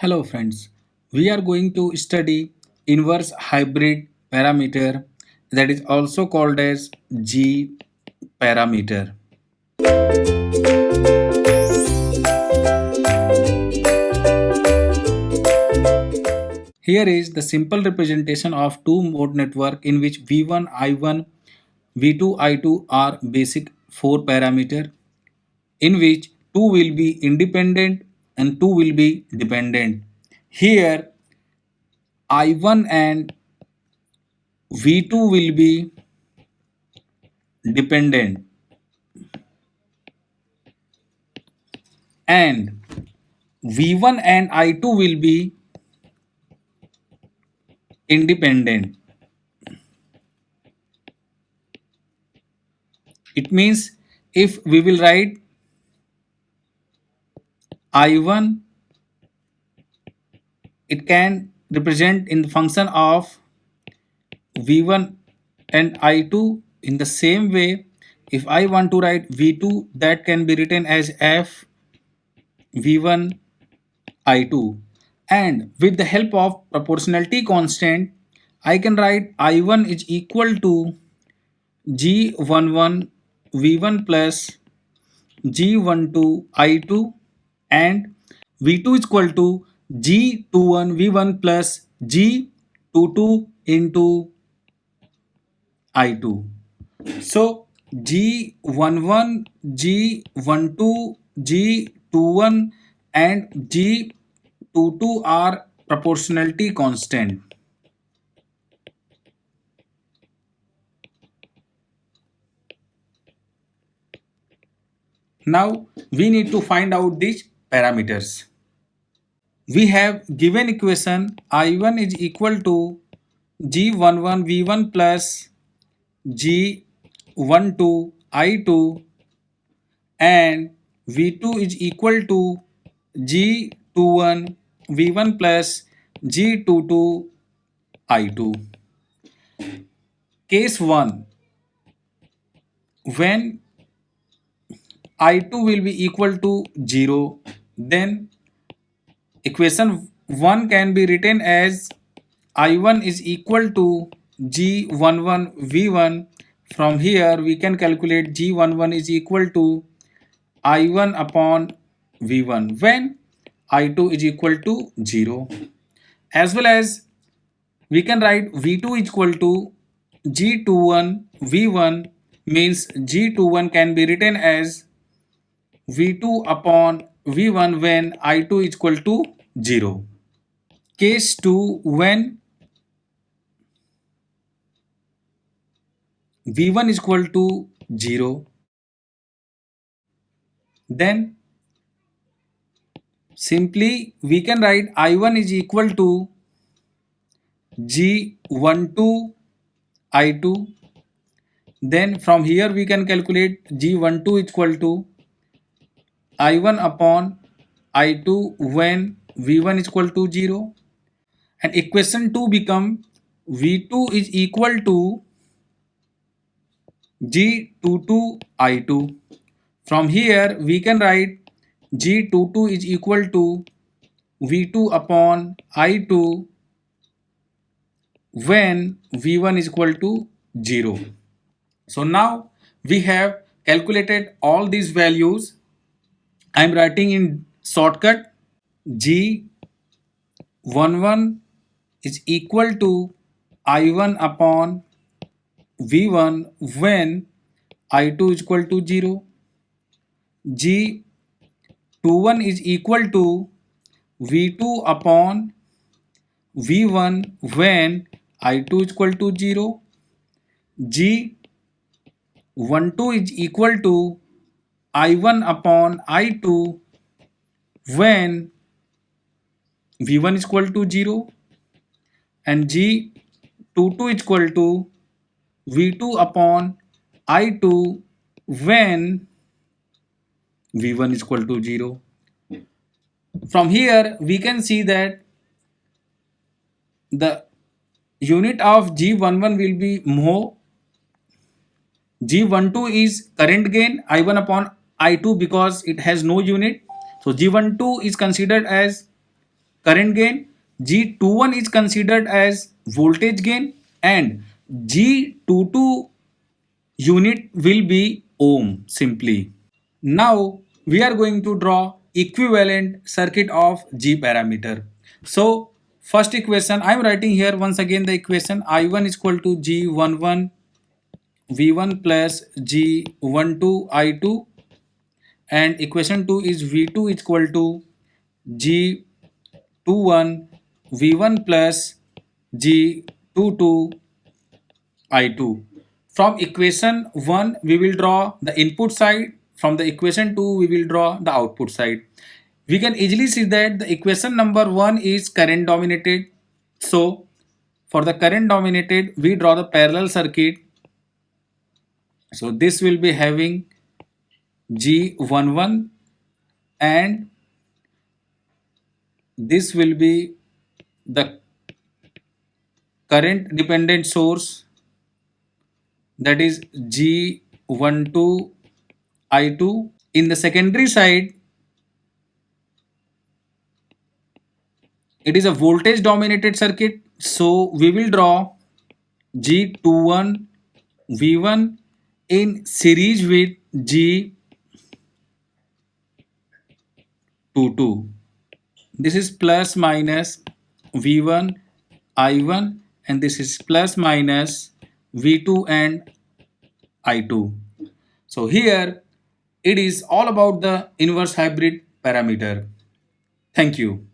Hello friends, we are going to study inverse hybrid parameter that is also called as G parameter. Here is the simple representation of two-mode network in which V1, I1, V2, I2 are basic four parameter in which two will be independent and two will be dependent. Here I1 and V2 will be dependent and V1 and I2 will be independent. It means if we will write I1, it can represent in the function of V1 and I2 in the same way. If I want to write V2, that can be written as F V1 I2. And with the help of proportionality constant, I can write I1 is equal to G11 V1 plus G12 I2 and V2 is equal to G21 V1 plus G22 into I2. So G11, G12, G21 and G22 are proportionality constant. Now we need to find out these parameters. We have given equation I1 is equal to G11 V1 plus G12 I2 and V2 is equal to G21 V1 plus G22 I2. Case 1, when I2 will be equal to 0, then equation 1 can be written as I1 is equal to G11 V1. From here we can calculate G11 is equal to I1 upon V1 when I2 is equal to 0. As well as we can write V2 is equal to G21 V1 means G21 can be written as V2 upon V1 when I2 is equal to 0. Case 2, when V1 is equal to 0, then simply we can write I1 is equal to G12 I2. Then from here we can calculate G12 is equal to I1 upon I2 when V1 is equal to 0. And equation 2 become V2 is equal to G22 I2. From here we can write G22 is equal to V2 upon I2 when V1 is equal to 0. So now we have calculated all these values. I am writing in shortcut G11 is equal to I1 upon V1 when I2 is equal to 0. G21 is equal to V2 upon V1 when I2 is equal to 0. G12 is equal to I1 upon I2 when V1 is equal to 0 and G22 is equal to V2 upon I2 when V1 is equal to 0. From here we can see that the unit of G11 will be mho. G12 is current gain I1 upon I2 because it has no unit. So G12 is considered as current gain, G21 is considered as voltage gain, and G22 unit will be ohm simply. Now we are going to draw equivalent circuit of G parameter. So first equation I am writing here once again the equation I1 is equal to G11 V1 plus G12 I2, and equation 2 is V2 is equal to G21 V1 plus G22 I2. From equation 1 we will draw the input side, from the equation 2 we will draw the output side. We can easily see that the equation number 1 is current dominated. So for the current dominated we draw the parallel circuit. So this will be having G11, and this will be the current dependent source, that is G12 I2. In the secondary side it is a voltage dominated circuit, so we will draw G21 V1 in series with G22. This is plus minus V1 I1, and this is plus minus V2 and I2. So here it is all about the inverse hybrid parameter. Thank you.